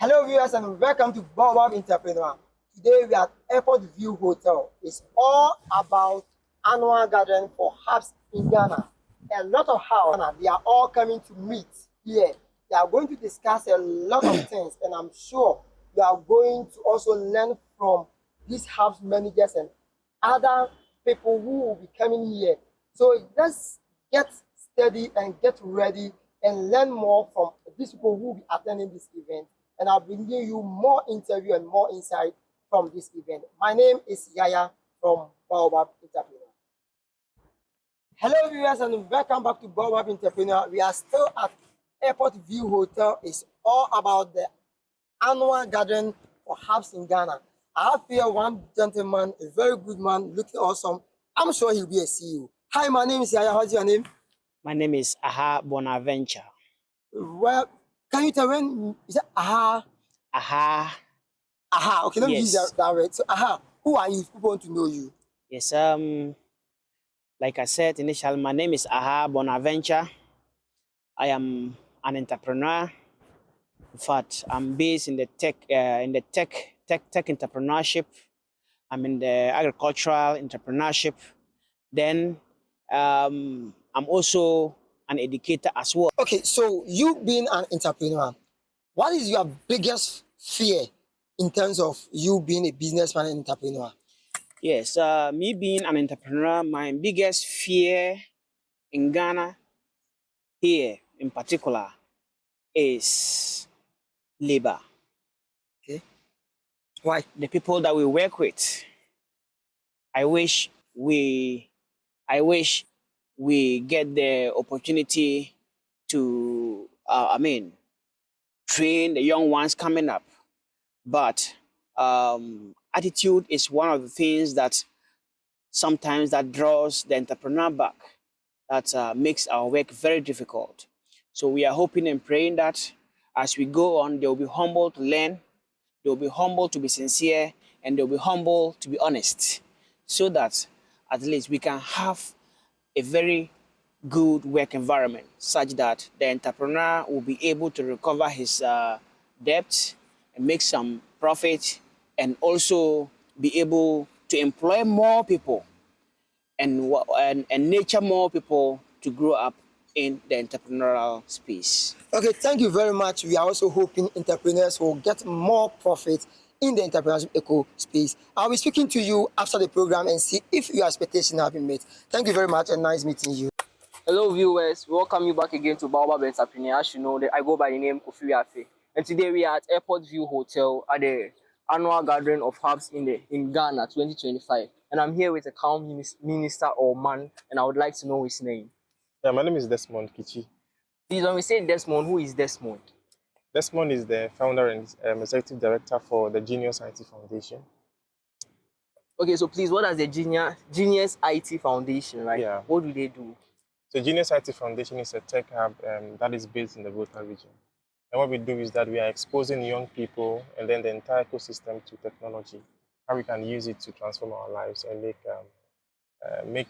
Hello viewers and welcome to Baobab Entrepreneur. Today we are at Airport View Hotel. It's all about annual gathering for hubs in Ghana. A lot of hubs, they are all coming to meet here. They are going to discuss a lot of things, and I'm sure you are going to also learn from these hubs managers and other people who will be coming here. So let's get steady and get ready and learn more from these people who will be attending this event. And I'll bring you more interview and more insight from this event. My name is Yaya from Baobab Entrepreneur. Hello viewers and welcome back to Baobab Entrepreneur. We are still at Airport View Hotel. It's all about the annual gathering for hubs in Ghana. I have here one gentleman, a very good man, looking awesome. I'm sure he'll be a CEO. Hi, my name is Yaya. What's your name? My name is Aha Bonaventure. Well, can you tell when is it Aha? Aha. Aha. Okay, let me use that right. So Aha, who are you? People want to know you. Yes, like I said initially, my name is Aha Bonaventure. I am an entrepreneur. In fact, I'm based in the tech entrepreneurship. I'm in the agricultural entrepreneurship. Then I'm also an educator as well. Okay, so you being an entrepreneur, what is your biggest fear in terms of you being a businessman and entrepreneur? Yes, me being an entrepreneur, my biggest fear in Ghana here in particular is labor. Okay. Why? The people that we work with. I wish we get the opportunity to train the young ones coming up. But attitude is one of the things that sometimes that draws the entrepreneur back, that makes our work very difficult. So we are hoping and praying that as we go on, they'll be humble to learn, they'll be humble to be sincere, and they'll be humble to be honest, so that at least we can have a very good work environment such that the entrepreneur will be able to recover his debt and make some profit, and also be able to employ more people and nurture more people to grow up in the entrepreneurial space. Okay, thank you very much. We are also hoping entrepreneurs will get more profit in the entrepreneurship eco space. I'll be speaking to you after the program and see if your expectations have been met. Thank you very much and nice meeting you. Hello viewers, welcome you back again to Baobab Entrepreneur. As you know, I go by the name Kofi Afe. And today we are at Airport View Hotel at the annual gathering of hubs in Ghana 2025. And I'm here with a calm minister or man, and I would like to know his name. Yeah, my name is Desmond Kichi. Please, when we say Desmond, who is Desmond? Desmond is the founder and executive director for the Genius IT Foundation. Okay, so please, what does the Genius IT Foundation, right? Yeah. What do they do? So Genius IT Foundation is a tech hub that is based in the Volta region. And what we do is that we are exposing young people and then the entire ecosystem to technology, how we can use it to transform our lives and make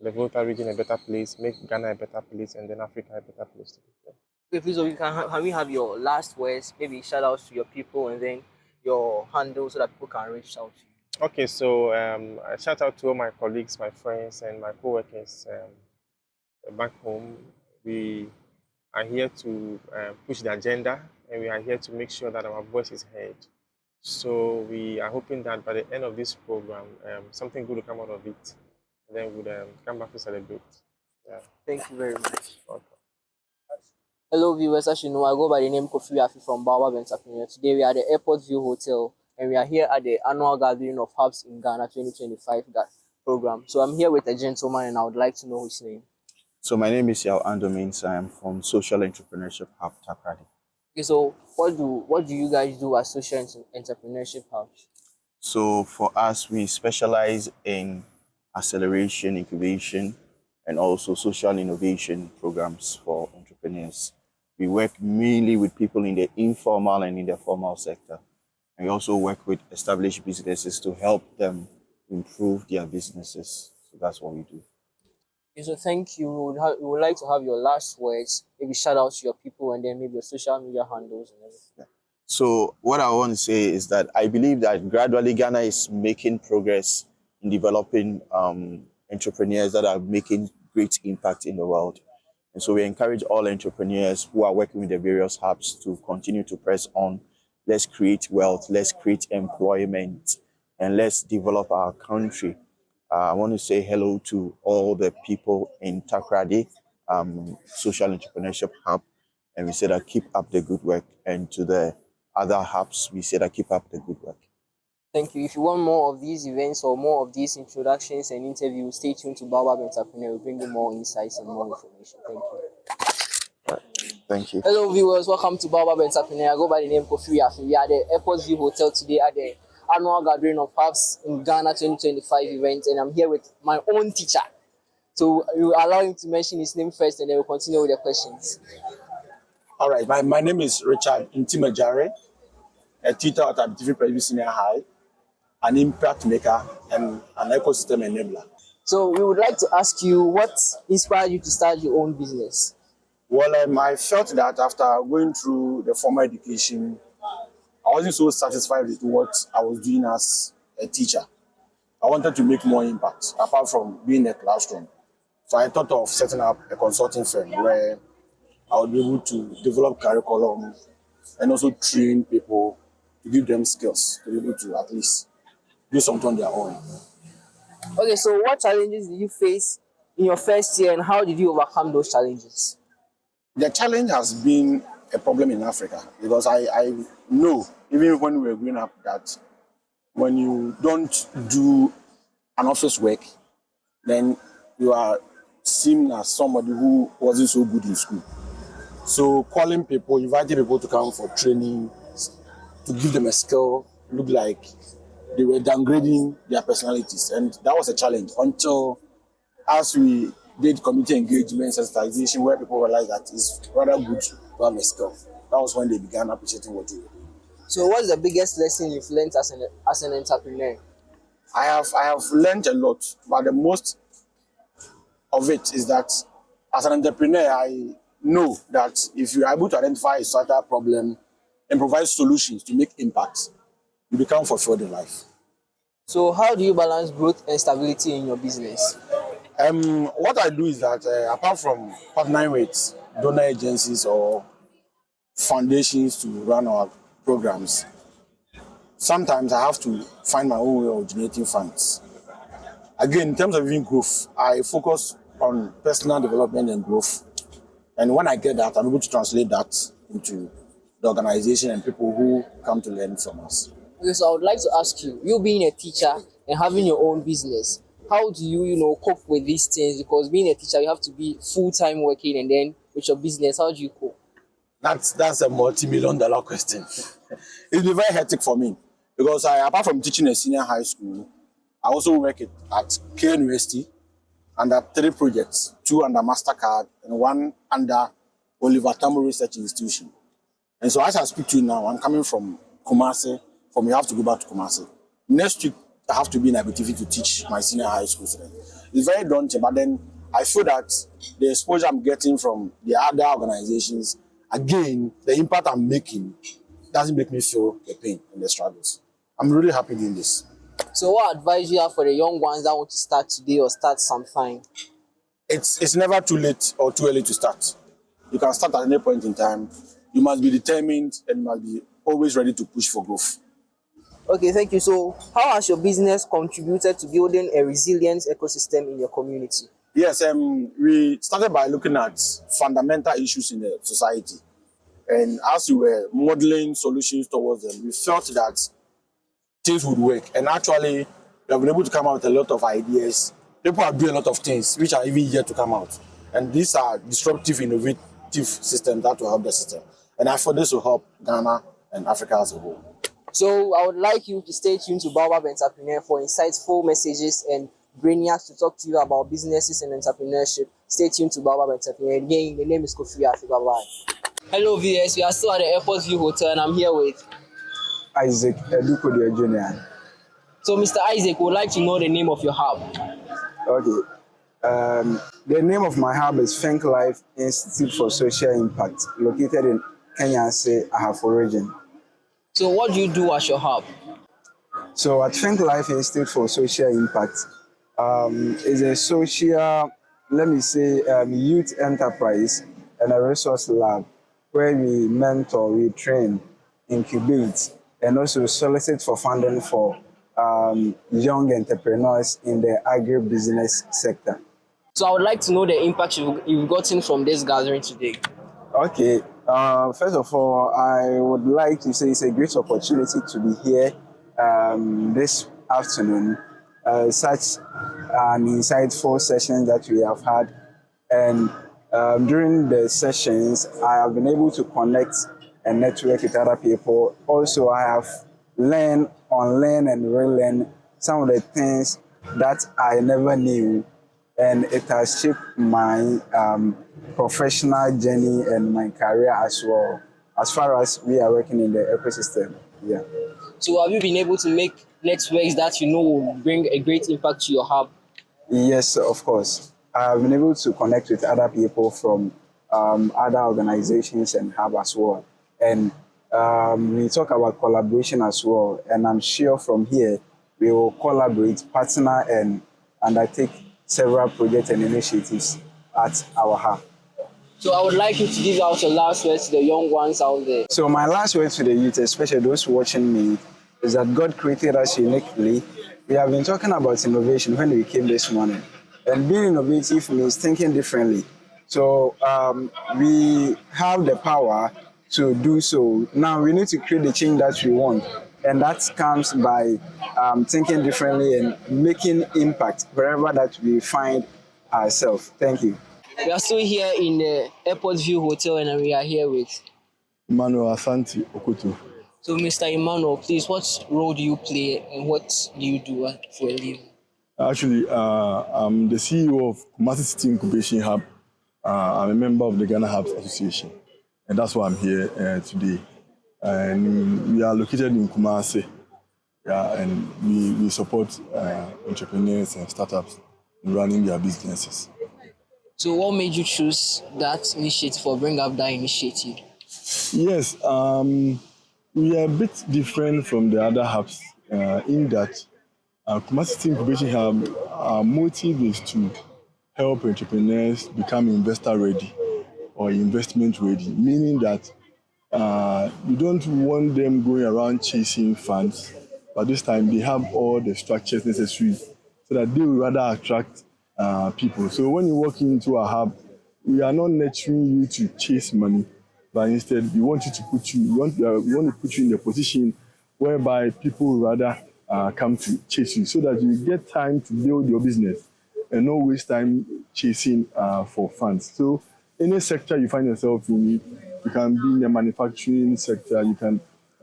the Volta region a better place, make Ghana a better place, and then Africa a better place to be. Okay, please, so can we have your last words, maybe shout outs to your people and then your handle so that people can reach out to you? Okay, so I shout out to all my colleagues, my friends, and my co-workers back home. We are here to push the agenda, and we are here to make sure that our voice is heard. So we are hoping that by the end of this program, something good will come out of it, and then we'll come back to celebrate. Yeah. Thank you very much. Okay. Hello viewers, as you know, I go by the name Kofi Afi from Baobab Entrepreneur. Today we are at the Airport View Hotel, and we are here at the annual gathering of hubs in Ghana 2025 program. So I'm here with a gentleman, and I would like to know his name. So my name is Yao Ando Means. I am from Social Entrepreneurship Hub, Takrady. Okay, so what do you guys do as Social Entrepreneurship Hubs? So for us, we specialize in acceleration, incubation, and also social innovation programs for entrepreneurs. We work mainly with people in the informal and in the formal sector. And we also work with established businesses to help them improve their businesses. So that's what we do. Okay, so thank you. We would like to have your last words, maybe shout out to your people and then maybe your social media handles and everything. So what I want to say is that I believe that gradually Ghana is making progress in developing entrepreneurs that are making great impact in the world. And so we encourage all entrepreneurs who are working with the various hubs to continue to press on. Let's create wealth, let's create employment, and let's develop our country. I want to say hello to all the people in Takrady Social Entrepreneurship Hub, and we say that keep up the good work. And to the other hubs, we say that keep up the good work. Thank you. If you want more of these events or more of these introductions and interviews, stay tuned to Baobab Entrepreneur. We'll bring you more insights and more information. Thank you. Thank you. Hello viewers, welcome to Baobab Entrepreneur. I go by the name Kofi Afi. We are at the Airport View Hotel today at the annual gathering of Hubs in Ghana 2025 event, and I'm here with my own teacher. So we will allow him to mention his name first and then we'll continue with the questions. All right, my name is Richard Intimajare, a teacher at Abitifi Presby Senior High, an impact maker and an ecosystem enabler. So we would like to ask you, what inspired you to start your own business? Well, I felt that after going through the formal education, I wasn't so satisfied with what I was doing as a teacher. I wanted to make more impact apart from being in a classroom. So I thought of setting up a consulting firm where I would be able to develop curriculum and also train people to give them skills to be able to at least do something on their own. Okay, so what challenges did you face in your first year and how did you overcome those challenges? The challenge has been a problem in Africa because I know, even when we were growing up, that when you don't do an office work, then you are seen as somebody who wasn't so good in school. So calling people, inviting people to come for training, to give them a skill, looked like they were downgrading their personalities. And that was a challenge until as we did community engagement, sensitization, where people realized that it's rather good to have a skill. That was when they began appreciating what we were doing. So what's the biggest lesson you've learned as an entrepreneur? I have learned a lot, but the most of it is that as an entrepreneur, I know that if you are able to identify a certain problem and provide solutions to make impact, you become fulfilled in life. So how do you balance growth and stability in your business? What I do is that apart from partnering with donor agencies or foundations to run our programs, sometimes I have to find my own way of generating funds. Again, in terms of even growth, I focus on personal development and growth. And when I get that, I'm able to translate that into the organization and people who come to learn from us. Okay, so I would like to ask you, you being a teacher and having your own business, how do you, cope with these things? Because being a teacher, you have to be full-time working, and then with your business, how do you cope? That's a multi-million-dollar question. It's been very hectic for me because apart from teaching a senior high school, I also work at K University under 3 projects, 2 under MasterCard and 1 under Oliver Tambo Research Institution. And so as I speak to you now, I'm coming from Kumasi. From you have to go back to Kumasi. Next week, I have to be in Abitifi to teach my senior high school students. It's very daunting, but then I feel that the exposure I'm getting from the other organizations, again, the impact I'm making doesn't make me feel the pain and the struggles. I'm really happy doing this. So what advice do you have for the young ones that want to start today or start sometime? It's never too late or too early to start. You can start at any point in time. You must be determined and you must be always ready to push for growth. Okay, thank you. So how has your business contributed to building a resilient ecosystem in your community? Yes, we started by looking at fundamental issues in the society. And as we were modeling solutions towards them, we felt that things would work. And actually, we have been able to come out with a lot of ideas. People are doing a lot of things which are even yet to come out. And these are disruptive, innovative systems that will help the system. And I thought this will help Ghana and Africa as a whole. So I would like you to stay tuned to Baobab Entrepreneur for insightful messages and brainiacs to talk to you about businesses and entrepreneurship. Stay tuned to Baobab Entrepreneur. Again, the name is Kofi Afi. Bye-bye. Hello, VS. We are still at the Airport View Hotel, and I'm here with Isaac Edukodia Jr. So, Mr. Isaac, would like to know the name of your hub. Okay. The name of my hub is Think Life Institute for Social Impact, located in Kenya's Ahafo region. So what do you do at your hub? So at Think Life Institute for Social Impact is a social, let me say, youth enterprise and a resource lab where we mentor, we train, incubate, and also solicit for funding for young entrepreneurs in the agribusiness sector. So I would like to know the impact you've gotten from this gathering today. Okay. First of all, I would like to say it's a great opportunity to be here this afternoon. Such an insightful session that we have had, and during the sessions, I have been able to connect and network with other people. Also, I have learned, unlearn, and relearn some of the things that I never knew, and it has shaped my professional journey and my career as well, as far as we are working in the ecosystem. Yeah. So have you been able to make networks that you know will bring a great impact to your hub? Yes, of course. I've been able to connect with other people from other organizations and hub as well. And we talk about collaboration as well. And I'm sure from here, we will collaborate, partner, and undertake several projects and initiatives at our hub. So I would like you to give out your last words to the young ones out there. So my last word to the youth, especially those watching me, is that God created us uniquely. We have been talking about innovation when we came this morning. And being innovative means thinking differently. So we have the power to do so. Now we need to create the change that we want. And that comes by thinking differently and making impact wherever that we find ourselves. Thank you. We are still here in the Airport View Hotel and we are here with Emmanuel Asante Okutu. So Mr. Emmanuel, please, what role do you play and what do you do for a living? Actually, I'm the CEO of Kumasi City Incubation Hub. I'm a member of the Ghana Hubs Association, and that's why I'm here today. And we are located in Kumasi, and we support entrepreneurs and startups in running their businesses. So what made you choose that initiative or bring up that initiative? Yes, we are a bit different from the other hubs in that Kumasi City Incubation Hub, our motive is to help entrepreneurs become investor ready or investment ready, meaning that we don't want them going around chasing funds, but this time they have all the structures necessary so that they will rather attract people. So when you walk into a hub, we are not nurturing you to chase money, but instead we want to put you in the position whereby people will rather come to chase you, so that you get time to build your business and not waste time chasing for funds. So any sector you find yourself in, you can be in the manufacturing sector, you can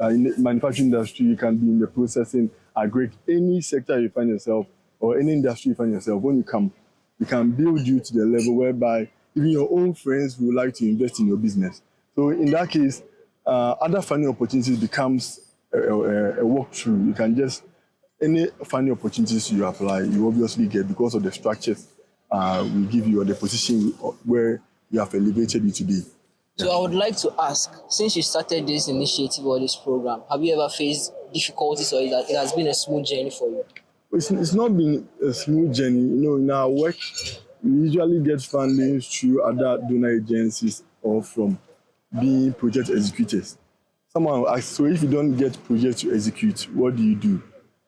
in the manufacturing industry, you can be in the processing, agri, any sector you find yourself or any industry you find yourself, when you come, we can build you to the level whereby even your own friends would like to invest in your business. So in that case, other funding opportunities becomes a walkthrough. You can just, any funding opportunities you apply, you obviously get because of the structures we give you or the position where you have elevated you to be. So I would like to ask, since you started this initiative or this program, have you ever faced difficulties or it has been a smooth journey for you? It's not been a smooth journey. You know, in our work, we usually get funding through other donor agencies or from being project executors. Someone asks, so if you don't get projects to execute, what do you do?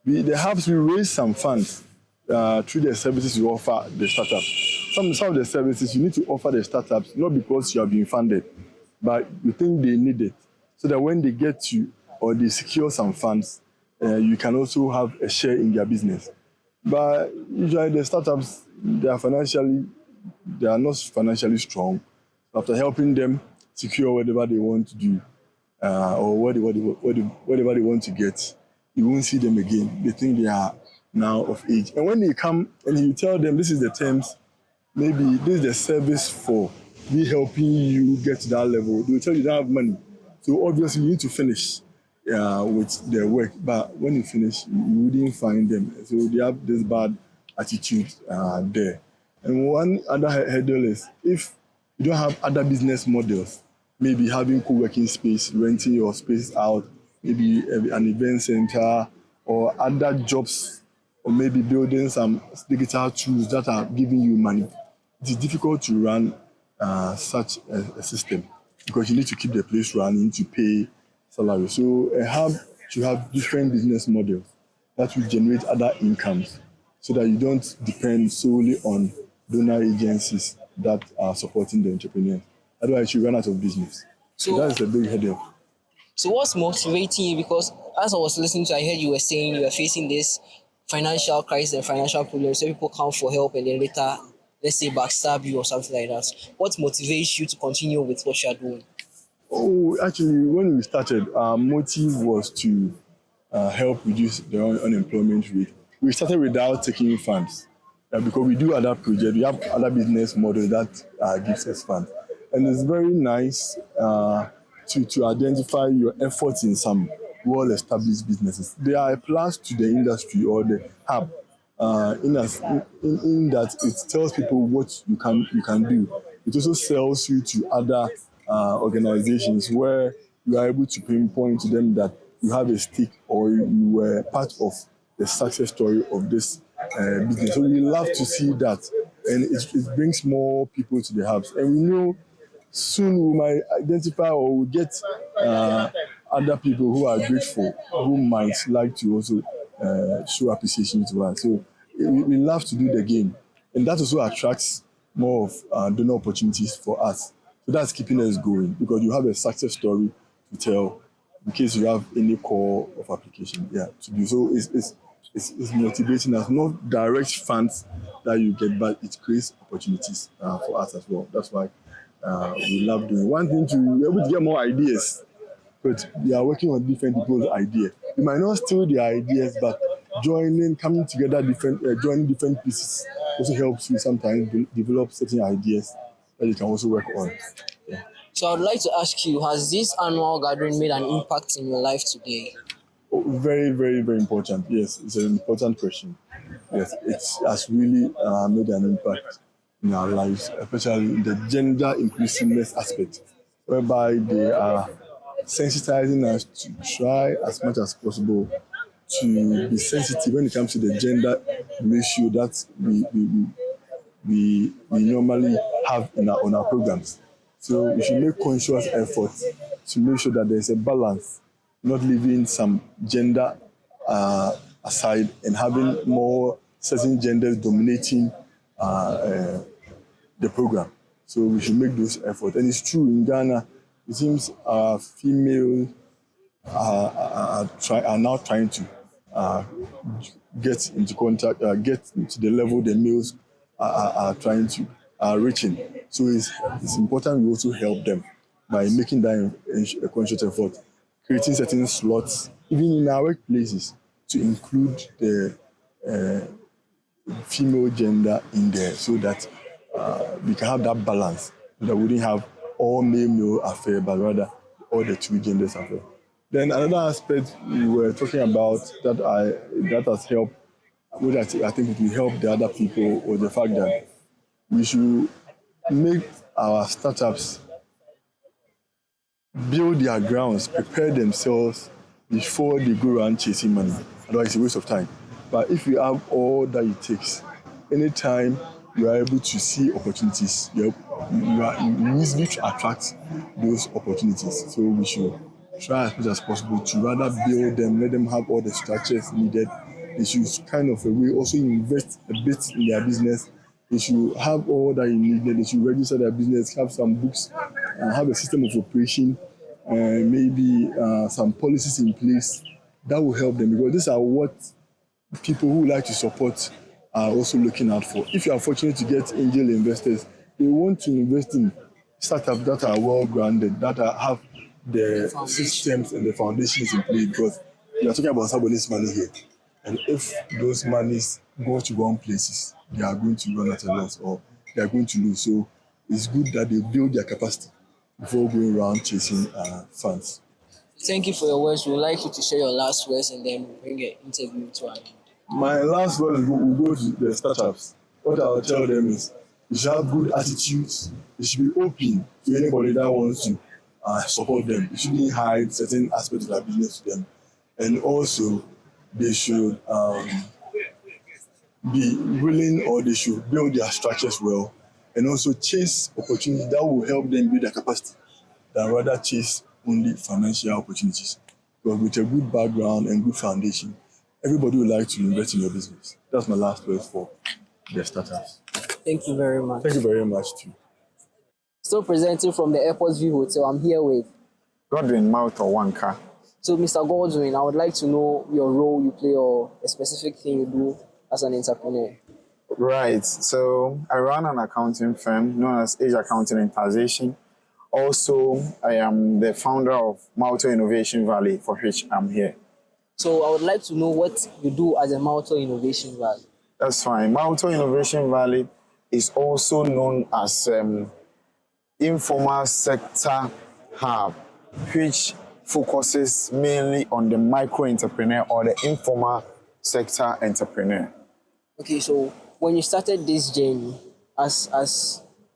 The hubs will raise some funds through the services you offer the startups. Some of the services you need to offer the startups, not because you are being funded, but you think they need it, so that when they get you or they secure some funds, you can also have a share in their business. But usually the startups, they are not financially strong. After helping them secure whatever they want to do or whatever they want to get, you won't see them again. They think they are now of age. And when they come and you tell them this is the terms, maybe this is the service for me helping you get to that level, they will tell you don't have money. So obviously you need to finish with their work. But when you finish, you wouldn't find them. So they have this bad attitude there. And one other hurdle is if you don't have other business models, maybe having co-working space, renting your space out, maybe an event center or other jobs, or maybe building some digital tools that are giving you money, it is difficult to run such a system because you need to keep the place running to pay salary. So a hub should have different business models that will generate other incomes so that you don't depend solely on donor agencies that are supporting the entrepreneurs. Otherwise, you run out of business. So that is a big headache. So what's motivating you? Because as I was listening to, I heard you were saying you are facing this financial crisis and financial problems. So people come for help and then later, let's say, backstab you or something like that. What motivates you to continue with what you are doing? Oh, actually, when we started, our motive was to help reduce the unemployment rate. We started without taking funds because we do other projects. We have other business models that gives us funds. And it's very nice to identify your efforts in some well-established businesses. They are a plus to the industry or the hub in that it tells people what you can do. It also sells you to other organizations where you are able to pinpoint to them that you have a stake or you were part of the success story of this business. So we love to see that, and it brings more people to the hubs. And we know soon we might identify or we get other people who are grateful, who might like to also show appreciation to us. So we love to do the game, and that also attracts more of donor opportunities for us. So that's keeping us going because you have a success story to tell in case you have any call of application to do. So it's motivating us, not direct funds that you get, but it creates opportunities for us as well. That's why we love doing. One thing to be able to get more ideas, but we are working on different people's ideas. We might not steal their ideas, but coming together, joining different pieces also helps you sometimes develop certain ideas that you can also work on. Yeah. So I would like to ask you, has this annual gathering made an impact in your life today? Oh, very, very, very important. Yes, it's an important question. Yes, it has really made an impact in our lives, especially in the gender inclusiveness aspect, whereby they are sensitizing us to try as much as possible to be sensitive when it comes to the gender ratio that we normally have on our programs. So we should make conscious efforts to make sure that there's a balance, not leaving some gender aside and having more certain genders dominating the program. So we should make those efforts. And it's true, in Ghana, it seems females are now trying to get into contact, get to the level the males are trying to reaching. So it's important we also help them by making that a conscious effort, creating certain slots, even in our workplaces, to include the female gender in there so that we can have that balance, so that we wouldn't have all male affair, but rather all the two genders affair. Then another aspect we were talking about that has helped, which I think it will help the other people, was the fact that we should make our startups build their grounds, prepare themselves before they go around chasing money. Otherwise, it's a waste of time. But if you have all that it takes, anytime you are able to see opportunities, you are easily to attract those opportunities. So we should try as much as possible to rather build them, let them have all the structures needed. They should kind of also invest a bit in their business. They should have all that you need. They should register their business, have some books, have a system of operation, maybe some policies in place that will help them, because these are what people who like to support are also looking out for. If you are fortunate to get angel investors, they want to invest in startups that are well-grounded, that have the systems and the foundations in place, because we are talking about somebody's money here. And if those monies go to wrong places, they are going to run at a loss or they are going to lose. So it's good that they build their capacity before going around chasing funds. Thank you for your words. We would like you to share your last words and then we'll bring an interview to an end. My last word will go to the startups. What I'll tell them is you should have good attitudes. You should be open to anybody that wants to support them. You shouldn't hide certain aspects of their business to them. And also, they should be willing, or they should build their structures well, and also chase opportunities that will help them build their capacity, than rather chase only financial opportunities. But with a good background and good foundation, everybody would like to invest in your business. That's my last word for the startups. Thank you very much. Thank you very much too. Still presenting from the Airport View Hotel, I'm here with Godwin Mauto Wanka. So, Mr. Godwin, I would like to know your role you play or a specific thing you do as an entrepreneur. Right. So I run an accounting firm known as Age Accounting and Taxation. Also, I am the founder of Mauto Innovation Valley, for which I'm here. So I would like to know what you do as a Mauto Innovation Valley. That's fine. Mauto Innovation Valley is also known as informal sector hub, which focuses mainly on the micro entrepreneur or the informal sector entrepreneur. Okay, so when you started this journey, as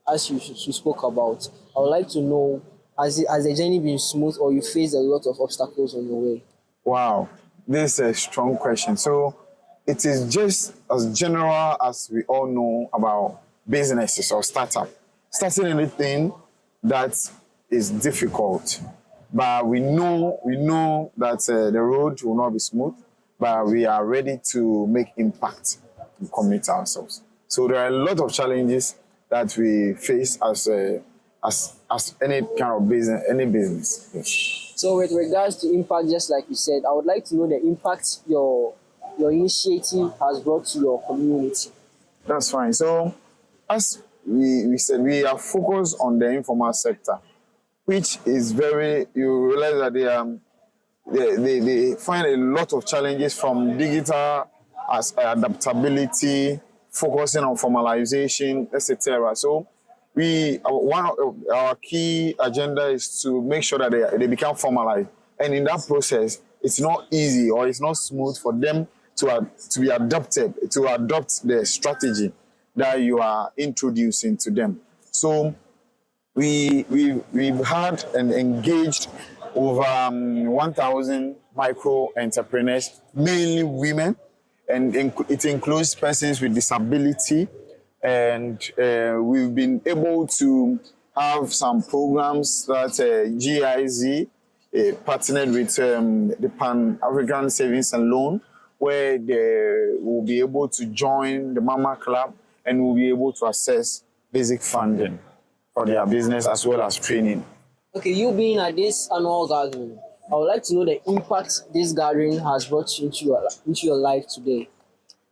you spoke about, I would like to know, has the journey been smooth, or you faced a lot of obstacles on your way? Wow, this is a strong question. So it is just as general as we all know about businesses or startup. Starting anything that is difficult, but we know that the road will not be smooth, but we are ready to make impact and commit ourselves. So there are a lot of challenges that we face as any kind of business, any business. Yes. So with regards to impact, just like you said, I would like to know the impact your initiative has brought to your community. That's fine. So as we said, we are focused on the informal sector, which is you realize that they find a lot of challenges from digital adaptability, focusing on formalization, etc. So one of our key agenda is to make sure that they become formalized. And in that process, it's not easy or it's not smooth for them to be adopted, to adopt the strategy that you are introducing to them. So we've had and engaged over 1,000 micro entrepreneurs, mainly women, and it includes persons with disability. And we've been able to have some programs that GIZ partnered with the Pan-African Savings and Loan, where they will be able to join the Mama Club and will be able to access basic funding for their business as well as training. Okay, you being at this annual gathering, I would like to know the impact this gathering has brought into your life today.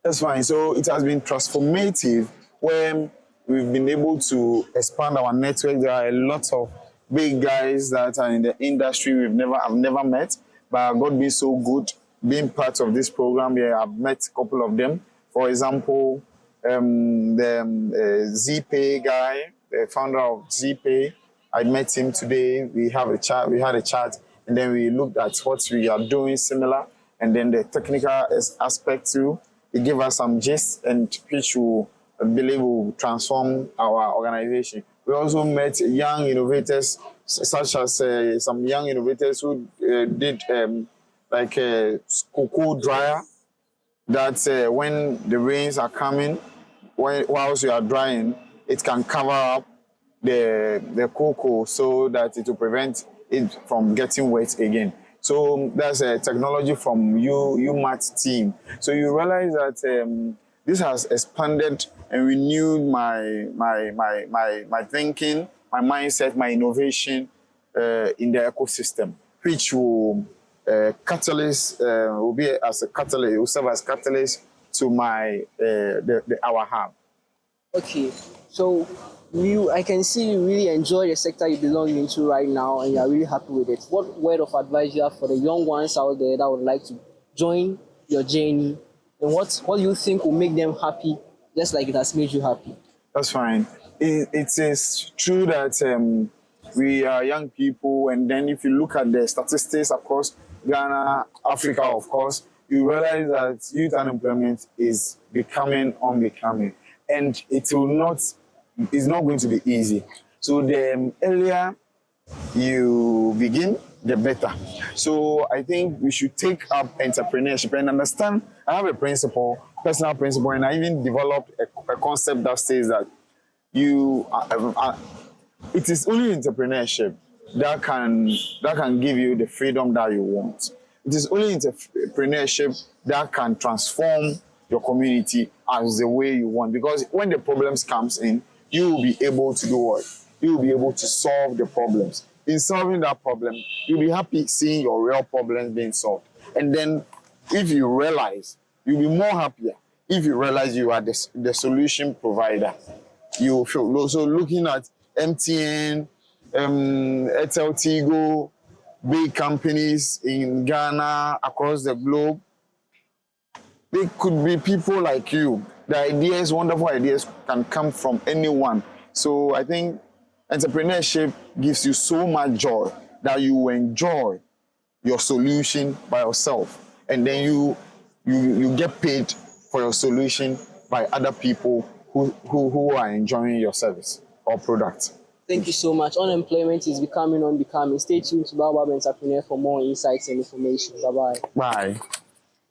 That's fine. So it has been transformative, where we've been able to expand our network. There are a lot of big guys that are in the industry I've never met, but God being so good, being part of this program here, I've met a couple of them. For example, the ZPay guy, the founder of ZPay, I met him today. We had a chat, and then we looked at what we are doing similar, and then the technical aspect too. He gave us some gist, and which we believe will transform our organization. We also met young innovators, such as some young innovators who did like a cocoa dryer, that when the rains are coming, whilst you are drying, it can cover up the cocoa so that it will prevent it from getting wet again. So that's a technology from UMAT team. So you realize that this has expanded and renewed my thinking, my mindset, my innovation in the ecosystem, which will will serve as catalyst to our hub. Okay, so I can see you really enjoy the sector you belong into right now, and you are really happy with it. What word of advice you have for the young ones out there that would like to join your journey, and what do you think will make them happy, just like it has made you happy? That's fine. It is true that we are young people, and then if you look at the statistics across Ghana, Africa, of course, you realize that youth unemployment is becoming unbecoming, and it's not going to be easy. So the earlier you begin, the better. So I think we should take up entrepreneurship and understand. I have a principle, personal principle, and I even developed a concept that says that it is only entrepreneurship that can give you the freedom that you want. It is only entrepreneurship that can transform your community as the way you want. Because when the problems comes in, you will be able to do what? You will be able to solve the problems. In solving that problem, you'll be happy seeing your real problems being solved. And then if you realize, you'll be more happier if you realize you are the solution provider. You feel so. Looking at MTN, Airtel, Tigo, big companies in Ghana, across the globe, they could be people like you. The ideas, wonderful ideas, can come from anyone. So I think entrepreneurship gives you so much joy that you enjoy your solution by yourself, and then you get paid for your solution by other people who are enjoying your service or product. Thank you so much. Unemployment is becoming unbecoming. Stay tuned to Baobab Entrepreneur for more insights and information. Bye-bye. Bye.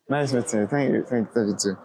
Nice meeting you. Thank you. Thank you too.